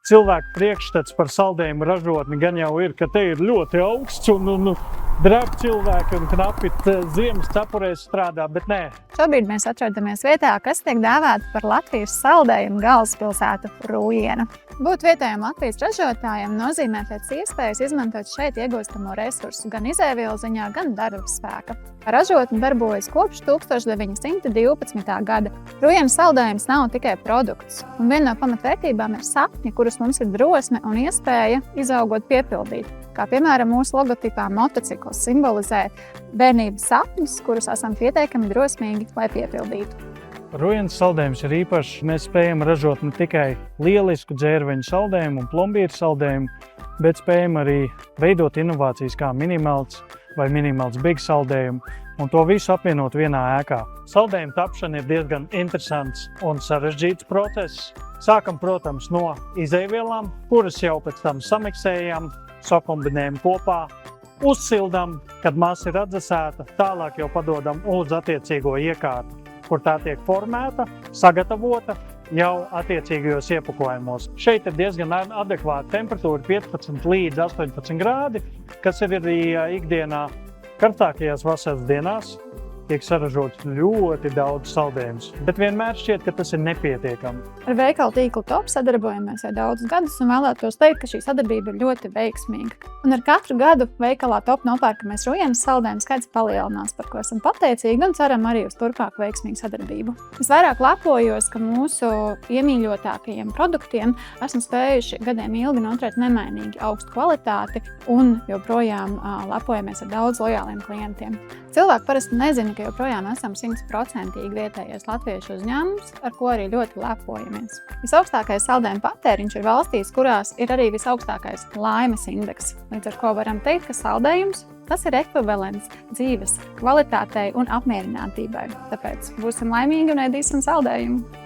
cilvēku priekšstats par saldējumu ražotni gan jau ir, ka te ir ļoti augsts un drēb cilvēki un knapi ziemas cepurēs strādā, bet nē. Šobrīd mēs atrodamies vietā, kas tiek dēvēta par Latvijas saldējumu galvaspilsētu Rūjienu. Būt vietējiem Latvijas ražotājiem nozīmē pēc iespējas izmantot šeit iegūstamo resursu gan izēvielu ziņā, gan darba spēka. Ražotne darbojas kopš 1912. gada. Rūjienas saldējums nav tikai produkts, un viena no pamatvērtībām ir sapņi, kurus mums ir drosme un iespēja izaugot piepildīt. Kā piemēram mūsu logotipā motocikls simbolizē bērnības sapņus, kurus esam pietiekami drosmīgi, lai piepildītu. Rūjienas saldējums ir īpašs. Mēs spējam ražot ne tikai lielisku dzērveņu saldējumu un plombīru saldējumu, bet spējam arī veidot inovācijas kā minimalts vai minimalts big saldējumu un to visu apvienot vienā ēkā. Saldējuma tapšana ir diezgan interesants un sarežģīts process. Sākam, protams, no izēvielām, kuras jau pēc tam samiksējam, sakombinējam kopā, uzsildam, kad masa ir atdzesēta, tālāk jau padodam uz attiecīgo iekārtu, kur tā tiek formēta, sagatavota jau attiecīgajos iepakojumos. Šeit ir diezgan adekvāta temperatūra 15 līdz 18 grādi, kas ir arī ikdienā. Karstākajās vasaras dienās tiek saražots ļoti daudz saldējums, bet vienmēr šķiet, ka tas ir nepietiekami. Ar veikalu tīklu Top sadarbojamies jau daudzus gadus un vēlētos teikt, ka šī sadarbība ir ļoti veiksmīga. Un ar katru gadu veikalā Top nopērkamies Rūjienas saldējumu skaits palielinās, par ko esam pateicīgi un ceram arī uz turpmāku veiksmīgu sadarbību. Es vairāk lepojos, ka mūsu iemīļotākajiem produktiem esam spējuši gadiem ilgi noturēt nemainīgi augstu kvalitāti un joprojām lepojamies ar daudz lojāliem klientiem. Cilvēki parasti nezina, ka joprojām esam 100% vietējais latviešu uzņēmums, ar ko arī ļoti lepojamies. Visaugstākais saldējuma patēriņš ir valstīs, kurās ir arī visaugstākais laimes indeks. Līdz ar ko varam teikt, ka saldējums tas ir ekvivalents dzīves kvalitātei un apmierinātībai. Tāpēc būsim laimīgi un ēdīsim saldējumu.